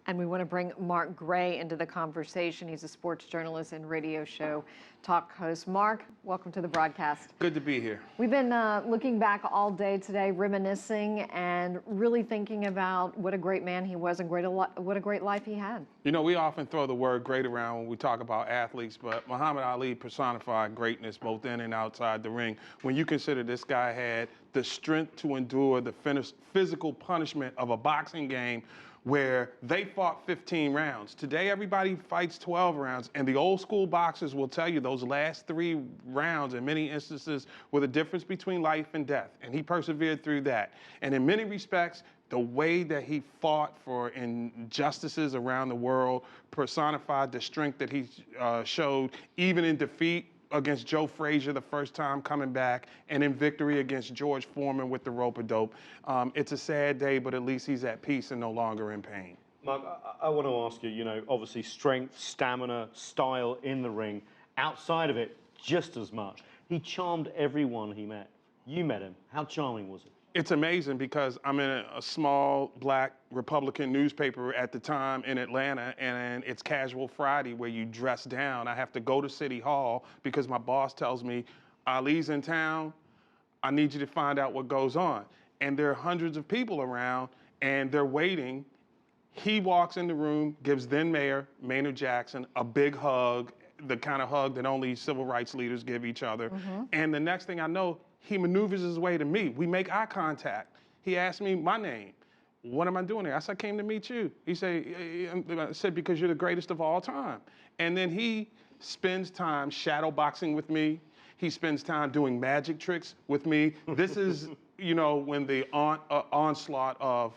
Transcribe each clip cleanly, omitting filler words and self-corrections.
And we want to bring Mark Gray into the conversation. He's a sports journalist and radio show talk host. Mark, welcome to the broadcast. Good to be here. We've been looking back all day today, reminiscing and really thinking about what a great man he was and what a great life he had. You know, we often throw the word great around when we talk about athletes, but Muhammad Ali personified greatness both in and outside the ring. When you consider this guy had the strength to endure the physical punishment of a boxing game where they fought 15 rounds. Today, everybody fights 12 rounds, and the old school boxers will tell you those last 3 rounds, in many instances, were the difference between life and death, and he persevered through that. And in many respects, the way that he fought for injustices around the world personified the strength that he showed, even in defeat against Joe Frazier the first time coming back, and in victory against George Foreman with the rope-a-dope. It's a sad day, but at least he's at peace and no longer in pain. Mark, I want to ask you, you know, obviously strength, stamina, style in the ring, outside of it, just as much. He charmed everyone he met. You met him. How charming was it? It's amazing because I'm in a small black Republican newspaper at the time in Atlanta, and it's Casual Friday where you dress down. I have to go to City Hall because my boss tells me, Ali's in town, I need you to find out what goes on. And there are hundreds of people around and they're waiting. He walks in the room, gives then Mayor Maynard Jackson a big hug, the kind of hug that only civil rights leaders give each other. And the next thing I know, he maneuvers his way to me. We make eye contact. He asked me my name. What am I doing here? I said, I came to meet you. He said, I said, because you're the greatest of all time. And then he spends time shadow boxing with me. He spends time doing magic tricks with me. This is, you know, when the onslaught of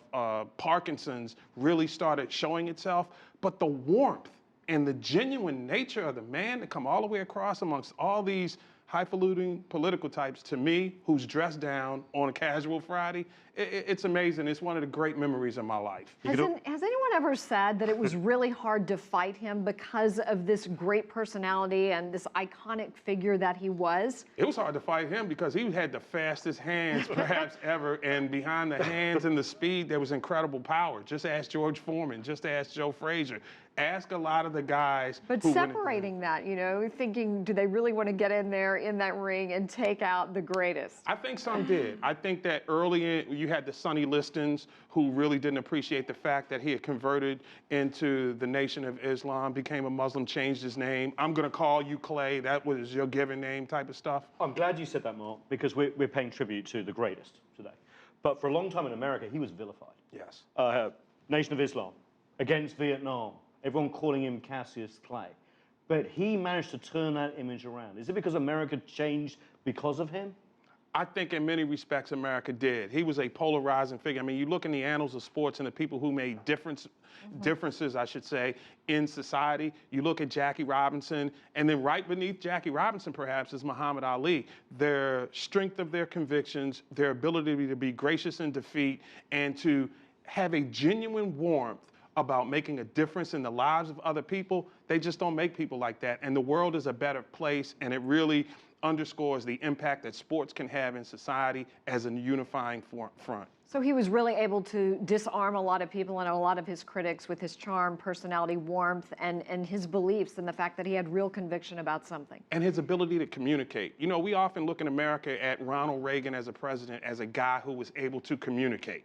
Parkinson's really started showing itself. But the warmth and the genuine nature of the man to come all the way across amongst all these highfalutin political types to me, who's dressed down on a Casual Friday, it's amazing. It's one of the great memories of my life. Has anyone ever said that it was really hard to fight him because of this great personality and this iconic figure that he was? It was hard to fight him because he had the fastest hands perhaps ever, and behind the hands and the speed, there was incredible power. Just ask George Foreman, just ask Joe Frazier. Ask a lot of the guys. But separating that, you know, thinking, do they really want to get in there in that ring and take out the greatest? I think some did. I think that early you had the Sonny Listons who really didn't appreciate the fact that he had converted into the Nation of Islam, became a Muslim, changed his name. I'm going to call you Clay. That was your given name type of stuff. I'm glad you said that, Mark, because we're paying tribute to the greatest today. But for a long time in America, he was vilified. Yes. Nation of Islam, against Vietnam, everyone calling him Cassius Clay. But he managed to turn that image around. Is it because America changed because of him? I think in many respects America did. He was a polarizing figure. I mean, you look in the annals of sports and the people who made differences, I should say, in society. You look at Jackie Robinson, and then right beneath Jackie Robinson, perhaps, is Muhammad Ali. Their strength of their convictions, their ability to be gracious in defeat, and to have a genuine warmth about making a difference in the lives of other people. They just don't make people like that. And the world is a better place, and it really underscores the impact that sports can have in society as a unifying front. So he was really able to disarm a lot of people and a lot of his critics with his charm, personality, warmth, and his beliefs, and the fact that he had real conviction about something. And his ability to communicate. You know, we often look in America at Ronald Reagan as a president as a guy who was able to communicate.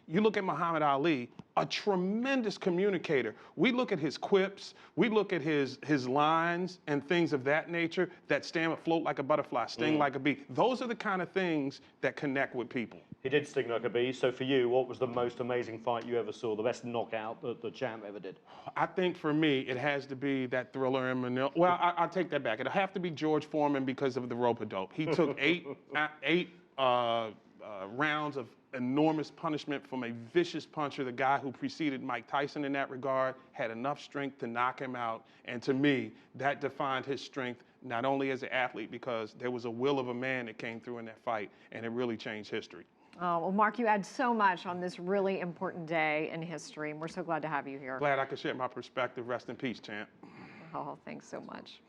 You look at Muhammad Ali, a tremendous communicator. We look at his quips, we look at his lines and things of that nature that stand afloat like a butterfly, sting like a bee. Those are the kind of things that connect with people. He did sting like a bee. So for you, what was the most amazing fight you ever saw, the best knockout that the champ ever did? I think for me, it has to be that Thriller in Manila. Well, I'll take that back. It'll have to be George Foreman because of the rope-a-dope. He took eight rounds of enormous punishment from a vicious puncher. The guy who preceded Mike Tyson in that regard had enough strength to knock him out. And to me, that defined his strength, not only as an athlete, because there was a will of a man that came through in that fight, and it really changed history. Oh, well, Mark, you add so much on this really important day in history, and we're so glad to have you here. Glad I could share my perspective. Rest in peace, champ. Oh, thanks so much.